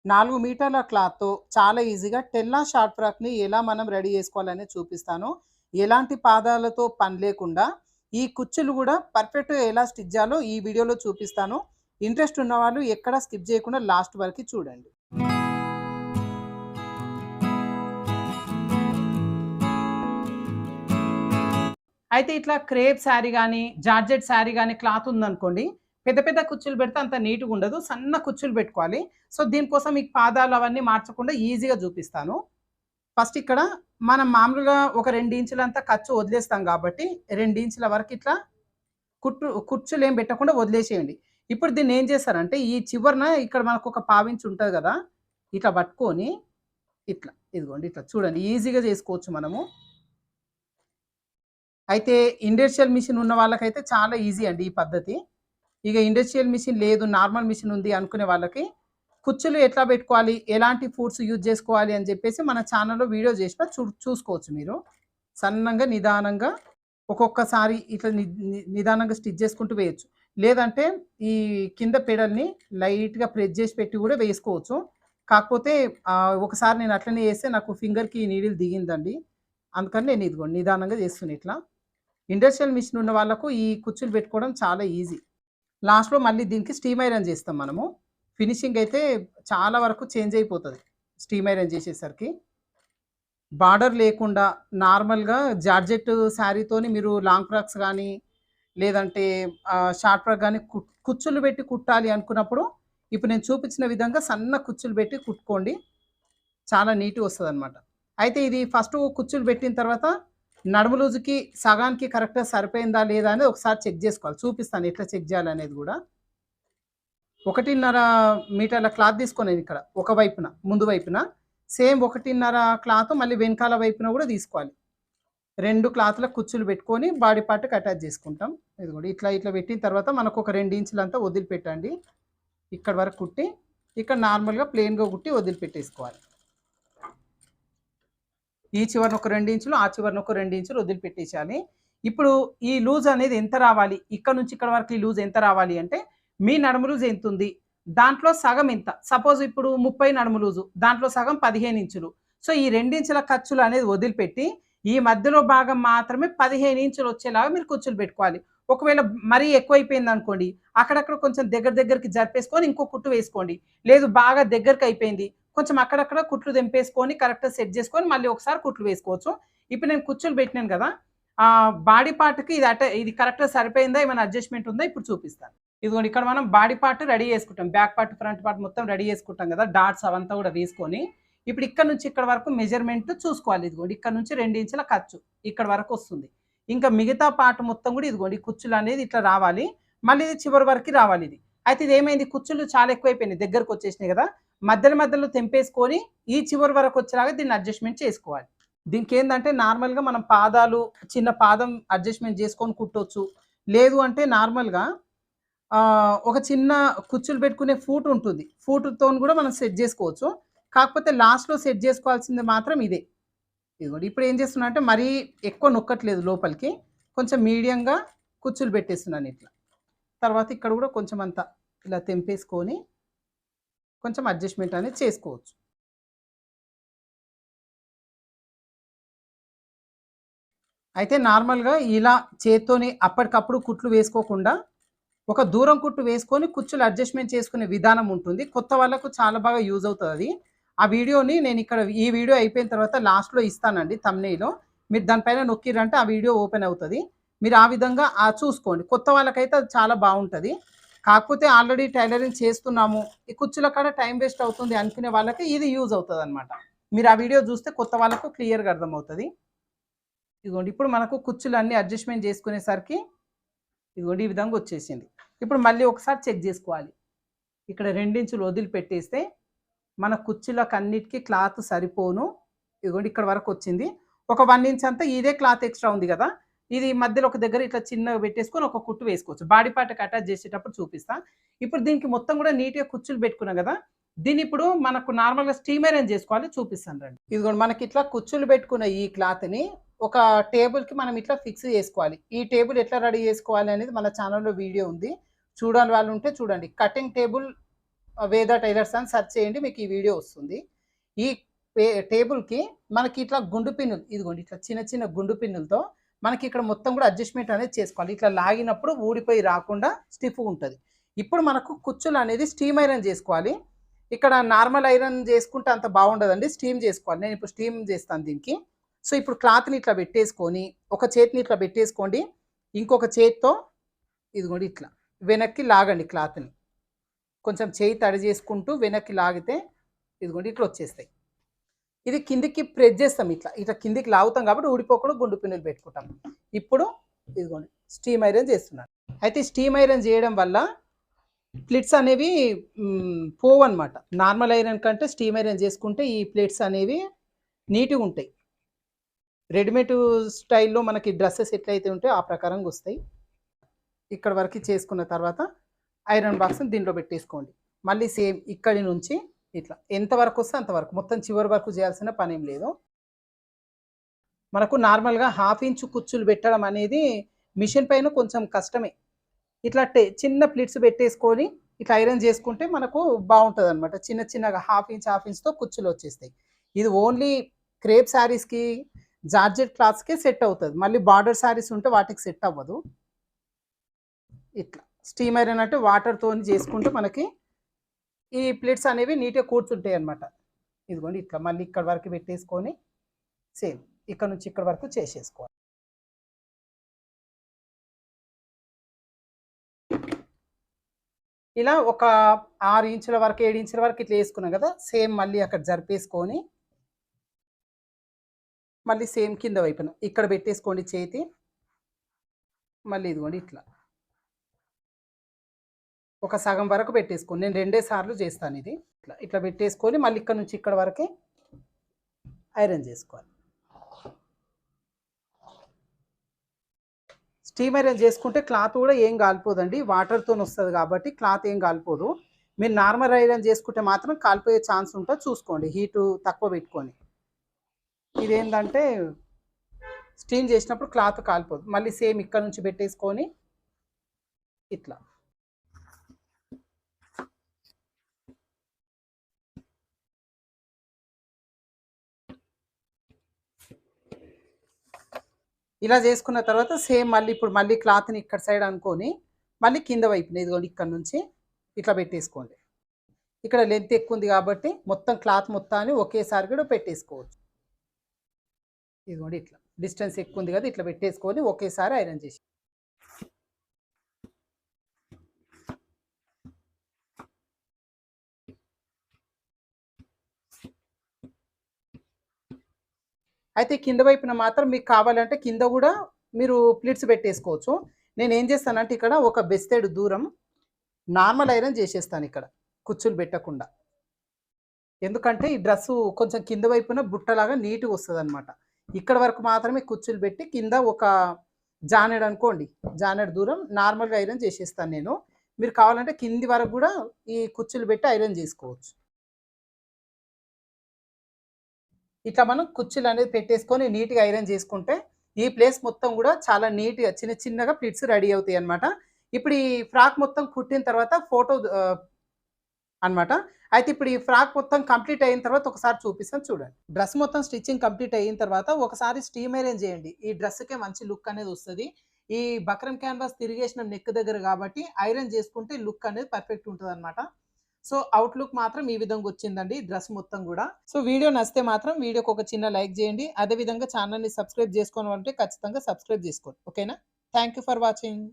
4 మీటర్ల క్లాత్‌తో చాలా ఈజీగా టెల్లా షార్ట్ ఫ్రాక్‌ని ఎలా మనం రెడీ చేసుకోవాలనేది చూపిస్తాను. ఎలాంటి పాదాలతో పని లేకుండా ఈ కుచ్చులు గూడా పర్ఫెక్ట్‌గా ఎలా స్టిచ్ జేయాలో ఈ వీడియోలో చూపిస్తాను. ఇంట్రెస్ట్ ఉన్నవాళ్ళు ఎక్కడ స్కిప్ జేయకుండా లాస్ట్ వరకి చూడండి. అయితే ఇట్లా క్రేప్ శారీ గానీ, జార్జెట్ శారీ గానీ క్లాత్ ఉందనుకోండి, పెద్ద పెద్ద కుచ్చులు పెడితే అంత నీట్‌గా ఉండదు. సన్న కుచ్చులు పెట్టుకోవాలి. సో, దీనికోసం మీకు పాదాలు అవన్నీ మార్చకుండా ఈజీగా చూపిస్తాను. ఫస్ట్ ఇక్కడ మనం మామూలుగా ఒక 2 ఇంచులంతా ఖర్చు వదిలేస్తాం కాబట్టి 2 ఇంచుల వరకు ఇట్లా కుచ్చులేం పెట్టకుండా వదిలేసేయండి. ఇప్పుడు దీన్ని ఏం చేస్తారంటే ఈ చివరన ఇక్కడ మనకు ఒక పావించి ఉంటది కదా! ఇట్లా పట్టుకొని ఇట్లా ఇదిగోండి ఇట్లా చూడండి ఈజీగా చేసుకోవచ్చు మనము. అయితే ఇండస్ట్రియల్ మిషన్ ఉన్న వాళ్ళకైతే చాలా ఈజీ అండి ఈ పద్ధతి. ఇక ఇండస్ట్రియల్ మిషన్ లేదు నార్మల్ మిషన్ ఉంది అనుకునే వాళ్ళకి కుచ్చులు ఎట్లా పెట్టుకోవాలి, ఎలాంటి ఫుడ్స్ యూజ్ చేసుకోవాలి అని చెప్పేసి మన ఛానల్‌లో వీడియో చేసినా చూసుకోవచ్చు మీరు. సన్నంగా, నిదానంగా ఒక్కొక్కసారి ఇట్లా నిదానంగా స్టిచ్ చేసుకుంటూ వేయొచ్చు. లేదంటే ఈ కింద పెడల్ని లైట్‌గా ప్రెస్ చేసి పెట్టి కూడా వేసుకోవచ్చు. కాకపోతే ఒకసారి నేను అట్లనే చేస్తే నాకు ఫింగర్‌కి నీడిల్ దిగిందండి. అందుకని నేను ఇదిగోండి నిదానంగా చేస్తున్నా ఇట్లా. ఇండస్ట్రియల్ మిషన్ ఉన్న వాళ్ళకు ఈ కుచ్చులు పెట్టుకోవడం చాలా ఈజీ. లాస్ట్‌లో మళ్ళీ దీనికి స్టీమ్ ఐరన్ చేస్తాం మనము. ఫినిషింగ్ అయితే చాలా వరకు చేంజ్ అయిపోతది. స్టీమ్ ఐరన్ చేసేసరికి. బార్డర్ లేకుండా నార్మల్‌గా జార్జెట్ శారీతోని మీరు లాంగ్ ఫ్రాక్స్ గానీ, లేదంటే షార్ట్ ఫ్రాక్ గానీ కుచ్చులు పెట్టి కుట్టాలి అనుకున్నప్పుడు, ఇప్పుడు నేను చూపించిన విధంగా సన్న కుచ్చులు పెట్టి కుట్టుకోండి. చాలా నీట్‌గా వస్తదనమాట. అయితే ఇది ఫస్టు కుచ్చులు పెట్టిన తర్వాత నడుము లూజుకి సగానికి కరెక్ట్‌గా సరిపోయిందా లేదా అనేది ఒకసారి చెక్ జేసుకోవాలి. చూపిస్తాను ఎట్లా చెక్ జేయాలనేది గూడా. 1.5 మీటర్ల క్లాత్ తీసుకొనేదిక్కడ ఒక వైపున, ముందు వైపున. సేమ్ 1.5 క్లాత్ మళ్ళీ వెనకాల వైపున గూడా తీసుకోవాలి. 2 క్లాత్‌ల కుచ్చులు పెట్టుకొని బాడీ పార్ట్‌కి అటాచ్ జేసుకుంటాం. ఇదిగోండి ఇట్లా ఇట్లా పెట్టిన తర్వాత మనకొక 2 ఇంచులంతా వదిలిపెట్టండి. ఇక్కడి వరకు కుట్టి, ఇక్కడ నార్మల్‌గా ప్లెయిన్‌గా కుట్టి వదిలిపెట్టేసుకోవాలి. ఈ చివరన ఒక 2 ఇంచులు, ఆ చివరన ఒక 2 ఇంచులు వదిలిపెట్టేసేయాలి. ఇప్పుడు ఈ లూజ్ అనేది ఎంత రావాలి? ఇక్కడ నుంచి ఇక్కడ వరకు ఈ లూజ్ ఎంత రావాలి అంటే, మీ నడుము లూజ్ ఎంతుంది? దాంట్లో సగం ఎంత? సపోజ్ ఇప్పుడు 30 నడుము లూజు. దాంట్లో సగం 15 ఇంచులు. సో, ఈ 2 ఇంచుల ఖర్చులు అనేది వదిలిపెట్టి, ఈ మధ్యలో భాగం మాత్రమే 15 ఇంచులు వచ్చేలాగా మీరు కుచ్చులు పెట్టుకోవాలి. ఒకవేళ మరీ ఎక్కువైపోయిందనుకోండి, అక్కడక్కడ కొంచెం దగ్గరికి జరిపేసుకొని ఇంకో కుట్టు వేసుకోండి. లేదు బాగా దగ్గరకయిపోయింది కొంచెం అక్కడక్కడ కుట్లు తెంపేసుకొని కరెక్ట్‌గా సెట్ చేసుకొని మళ్ళీ ఒకసారి కుట్లు వేసుకోవచ్చు. ఇప్పుడు నేను కుచ్చులు పెట్టినాను గదా! బాడీ పార్ట్‌కి ఇది కరెక్ట్‌గా సరిపోయిందా? ఏమైనా అడ్జస్ట్‌మెంట్ ఉందా? ఇప్పుడు చూపిస్తాను. ఇదిగోండి ఇక్కడ మనం బాడీ పార్ట్ రెడీ చేసుకుంటాం. బ్యాక్ పార్ట్, ఫ్రంట్ పార్ట్ మొత్తం రెడీ చేసుకుంటాం గదా! డాట్స్ అవంతా గూడా వేసుకొని, ఇప్పుడు ఇక్కడ నుంచి ఇక్కడ వరకు మెజర్‌మెంట్ చూసుకోవాలి. ఇదిగోండి ఇక్కడ నుంచి 2 ఇంచుల ఖర్చు. ఇక్కడ వరకు వస్తుంది. ఇంకా మిగతా పార్ట్ మొత్తం గూడా ఇదిగోండి కుచ్చులనేది ఇట్లా రావాలి. మళ్ళీ ఇది చివరి వరకి రావాలిది. అయితే ఇదేమైంది కుచ్చులు చాలా ఎక్కువైపోయినాయి. దగ్గరకొచ్చేసినాయి గదా! మధ్యలో తెంపేసుకొని ఈ చివరి వరకు వచ్చేలాగా దీన్ని అడ్జస్ట్‌మెంట్ చేసుకోవాలి. దీనికేందంటే నార్మల్‌గా మనం పాదాలు చిన్న పాదం అడ్జస్ట్‌మెంట్ చేసుకొని కుట్టొచ్చు. లేదు అంటే నార్మల్‌గా ఒక చిన్న కుచ్చులు పెట్టుకునే ఫూట్ ఉంటుంది. ఫూట్‌తోని గూడా మనం సెట్ జేసుకోవచ్చు. కాకపోతే లాస్ట్‌లో సెట్ జేసుకోవాల్సింది మాత్రం ఇదే. ఇదిగోండి ఇప్పుడు ఏం చేస్తున్నా అంటే మరీ ఎక్కువ నొక్కట్లేదు లోపలికి. కొంచెం మీడియంగా కుచ్చులు పెట్టేస్తున్నాను ఇట్లా. తర్వాత ఇక్కడ గూడా కొంచెం అంతా ఇలా తెంపేసుకొని కొంచెం అడ్జస్ట్‌మెంట్ అనేది చేసుకోవచ్చు. అయితే నార్మల్‌గా ఇలా చేత్తోని అప్పటికప్పుడు కుట్లు వేసుకోకుండా, ఒక దూరం కుట్టు వేసుకొని కుచ్చులు అడ్జస్ట్‌మెంట్ చేసుకునే విధానం ఉంటుంది. కొత్త వాళ్ళకు చాలా బాగా యూజ్ అవుతదది. ఆ వీడియోని నేనిక్కడ ఈ వీడియో అయిపోయిన తర్వాత లాస్ట్‌లో ఇస్తానండి థంబ్‌నెయిల్‌లో. మీరు దానిపైన నొక్కిర్రంటే ఆ వీడియో ఓపెన్ అవుతది. మీరు ఆ విధంగా చూసుకోండి. కొత్త వాళ్ళకైతే అది చాలా బావుంటది. కాకపోతే ఆల్రెడీ టైలరింగ్ చేస్తున్నాము. ఈ కుచ్చుల కాడ టైం వేస్ట్ అవుతుంది అనుకునే వాళ్ళకి ఇది యూజ్ అవుతదనమాట. మీరు ఆ వీడియో చూస్తే కొత్త వాళ్ళకు క్లియర్‌గా అర్థమవుతది. ఇదిగోండి ఇప్పుడు మనకు కుచ్చులన్నీ అడ్జస్ట్‌మెంట్ చేసుకునేసరికి ఇదిగోండి ఈ విధంగా వచ్చేసింది. ఇప్పుడు మళ్ళీ ఒకసారి చెక్ చేసుకోవాలి. ఇక్కడ 2 ఇంచులు వదిలిపెట్టేస్తే మన కుచ్చులకన్నిటికి క్లాత్ సరిపోను. ఇదిగోండి ఇక్కడ వరకు వచ్చింది. ఒక 1 ఇంచ్ అంతా ఇదే క్లాత్ ఎక్స్‌ట్రా ఉంది గదా! ఇది మధ్యలో ఒక దగ్గర ఇట్లా చిన్నగా పెట్టేసుకొని ఒక కుట్టు వేసుకోవచ్చు. బాడీ పార్ట్‌కి అటాచ్ చేసేటప్పుడు చూపిస్తా. ఇప్పుడు దీనికి మొత్తం గూడా నీట్‌గా కుచ్చులు పెట్టుకున్నాం గదా! దీన్నిప్పుడు మనకు నార్మల్‌గా స్టీమ్ ఐరన్ చేసుకోవాలి చూపిస్తాను రండి. ఇదిగోండి మనకిట్లా కుచ్చులు పెట్టుకున్న ఈ క్లాత్‌ని ఒక టేబుల్‌కి మనం ఇట్లా ఫిక్స్ చేసుకోవాలి. ఈ టేబుల్ ఎట్లా రెడీ చేసుకోవాలి అనేది మన ఛానెల్‌లో వీడియో ఉంది. చూడని వాళ్ళు ఉంటే చూడండి. కటింగ్ టేబుల్ వేద టైలర్స్ అని సెర్చ్ చేయండి, మీకు ఈ వీడియో వస్తుంది. ఈ టేబుల్‌కి మనకి ఇట్లా గుండు పిన్నులు ఇదిగోండి, ఇట్లా చిన్న చిన్న గుండు పిన్నులతో మనకి ఇక్కడ మొత్తం కూడా అడ్జస్ట్‌మెంట్ అనేది చేసుకోవాలి. ఇట్లా లాగినప్పుడు ఊడిపోయి రాకుండా స్టిఫ్‌గా ఉంటది. ఇప్పుడు మనకు కుచ్చులు అనేది స్టీమ్ ఐరన్ చేసుకోవాలి. ఇక్కడ నార్మల్ ఐరన్ చేసుకుంటే అంత బాగుండదండి. స్టీమ్ చేసుకోవాలి. నేను ఇప్పుడు స్టీమ్ చేస్తాను దీనికి. సో, ఇప్పుడు క్లాత్‌ని ఇట్లా పెట్టేసుకొని, ఒక చేతిని ఇట్లా పెట్టేసుకోండి. ఇంకొక చేత్తో ఇదిగోండి ఇట్లా వెనక్కి లాగండి క్లాత్‌ని. కొంచెం చేయి తడి చేసుకుంటూ వెనక్కి లాగితే ఇదిగోండి ఇట్లా వచ్చేస్తాయి. ఇది కిందికి ప్రెస్ చేస్తాం ఇట్లా. ఇట్లా కిందికి లాగుతాం కాబట్టి ఊడిపోకుండా గుండు పిన్నులు పెట్టుకుంటాం. ఇప్పుడు ఇదిగోండి స్టీమ్ ఐరన్ చేస్తున్నాను. అయితే స్టీమ్ ఐరన్ చేయడం వల్ల ప్లేట్స్ అనేవి పోవన్నమాట. నార్మల్ ఐరన్ కంటే స్టీమ్ ఐరన్ చేసుకుంటే ఈ ప్లేట్స్ అనేవి నీట్‌గా ఉంటాయి. రెడీమేడ్ స్టైల్‌లో మనకి డ్రెసెస్ ఎట్లయితే ఉంటాయో ఆ ప్రకారంగా వస్తాయి. ఇక్కడ వరకు చేసుకున్న తర్వాత ఐరన్ బాక్స్‌ని దీంట్లో పెట్టేసుకోండి. మళ్ళీ సేమ్ ఇక్కడి నుంచి ఇట్లా ఎంతవరకు వస్తే అంతవరకు, మొత్తం చివరి వరకు చేయాల్సిన పనేం లేదు. మనకు నార్మల్‌గా హాఫ్ ఇంచు కుచ్చులు పెట్టడం అనేది మిషన్ పైన కొంచెం కష్టమే. ఇట్లా చిన్న ప్లిట్స్ పెట్టేసుకొని ఇట్లా ఐరన్ చేసుకుంటే మనకు బాగుంటుందన్నమాట. చిన్న చిన్నగా హాఫ్ ఇంచ్‌తో కుచ్చులు వచ్చేస్తాయి. ఇది ఓన్లీ క్రేప్ శారీస్‌కి, జార్జెట్ క్లాత్స్‌కే సెట్ అవుతది. మళ్ళీ బార్డర్ శారీస్ ఉంటే వాటికి సెట్ అవ్వదు. ఇట్లా స్టీమ్ ఐరన్ అంటే వాటర్‌తోని చేసుకుంటే మనకి ఈ ప్లేట్స్ అనేవి నీట్‌గా కూర్చుంటాయి అన్నమాట. ఇదిగోండి ఇట్లా మళ్ళీ ఇక్కడ వరకు పెట్టేసుకొని సేమ్ ఇక్కడ నుంచి ఇక్కడ వరకు చేసేసుకోవాలి. ఇలా ఒక 6 ఇంచుల వరకు 7 ఇంచుల వరకు ఇట్లా వేసుకున్నాం కదా, సేమ్ మళ్ళీ అక్కడ జరిపేసుకొని మళ్ళీ సేమ్ కింద వైపున ఇక్కడ పెట్టేసుకోండి చేతి. మళ్ళీ ఇదిగోండి ఇట్లా ఒక సగం వరకు పెట్టేసుకోండి. నేను 2 సార్లు చేస్తాను ఇది. ఇట్లా ఇట్లా పెట్టేసుకొని మళ్ళీ ఇక్కడ నుంచి ఇక్కడ వరకే ఐరన్ చేసుకోవాలి. స్టీమ్ ఐరన్ చేసుకుంటే క్లాత్ కూడా ఏం కాలిపోదండి. వాటర్‌తోని వస్తది కాబట్టి క్లాత్ ఏం కాలిపోదు. మీరు నార్మల్ ఐరన్ చేసుకుంటే మాత్రం కాలిపోయే ఛాన్స్ ఉంటది, చూసుకోండి. హీటు తక్కువ పెట్టుకొని. ఇదేంటంటే స్టీమ్ చేసినప్పుడు క్లాత్ కాలిపోదు. మళ్ళీ సేమ్ ఇక్కడ నుంచి పెట్టేసుకొని ఇట్లా ఇలా చేసుకున్న తర్వాత సేమ్ మళ్ళీ ఇప్పుడు మళ్ళీ క్లాత్‌ని ఇక్కడ సైడ్ అనుకొని మళ్ళీ కింద వైపున ఇదిగోండి ఇక్కడ నుంచి ఇట్లా పెట్టేసుకోండి. ఇక్కడ లెంత్ ఎక్కువ ఉంది కాబట్టి మొత్తం క్లాత్ మొత్తాన్ని ఒకేసారి కూడా పెట్టేసుకోవచ్చు. ఇదిగోండి ఇట్లా డిస్టెన్స్ ఎక్కువ ఉంది కదా, ఇట్లా పెట్టేసుకొని ఒకేసారి ఐరన్ చేసి అయితే కింద వైపున మాత్రం మీకు కావాలంటే కింద కూడా మీరు ప్లిట్స్ పెట్టేసుకోవచ్చు. నేను ఏం చేస్తానంటే ఇక్కడ ఒక బెస్తేడు దూరం నార్మల్ ఐరన్ చేసేస్తాను ఇక్కడ కుచ్చులు పెట్టకుండా. ఎందుకంటే ఈ డ్రెస్సు కొంచెం కింద వైపున బుట్టలాగా నీట్‌గా వస్తదనమాట. ఇక్కడ వరకు మాత్రమే కుచ్చులు పెట్టి కింద ఒక జానెడు అనుకోండి, జానెడు దూరం నార్మల్‌గా ఐరన్ చేసేస్తాను నేను. మీరు కావాలంటే కింది వరకు కూడా ఈ కుచ్చులు పెట్టి ఐరన్ చేసుకోవచ్చు. ఇట్లా మనం కుచ్చులు అనేది పెట్టేసుకొని నీట్‌గా ఐరన్ చేసుకుంటే ఈ ప్లేస్ మొత్తం కూడా చాలా నీట్‌గా చిన్న చిన్నగా ప్లిట్స్ రెడీ అవుతాయి అన్నమాట. ఇప్పుడు ఈ ఫ్రాక్ మొత్తం కుట్టిన తర్వాత ఫోటో అన్నమాట. అయితే ఇప్పుడు ఈ ఫ్రాక్ మొత్తం కంప్లీట్ అయిన తర్వాత ఒకసారి చూపిస్తాను చూడండి. డ్రెస్ మొత్తం స్టిచ్చింగ్ కంప్లీట్ అయిన తర్వాత ఒకసారి స్టీమ్ ఐరన్ చేయండి. ఈ డ్రెస్‌కే మంచి లుక్ అనేది వస్తది. ఈ బక్రమ్ క్యాన్వాస్ తిరిగేసిన నెక్ దగ్గర కాబట్టి ఐరన్ చేసుకుంటే లుక్ అనేది పర్ఫెక్ట్ ఉంటదన్నమాట. సో, అవుట్‌లుక్ మాత్రం ఈ విధంగా వచ్చిందండి డ్రెస్ మొత్తం గూడా. సో, వీడియో నచ్చితే మాత్రం వీడియోకి ఒక చిన్న లైక్ చేయండి. అదే విధంగా ఛానెల్‌ని సబ్స్క్రైబ్ చేసుకోను అంటే ఖచ్చితంగా సబ్స్క్రైబ్ చేసుకోండి. ఓకేనా? Thank you for watching.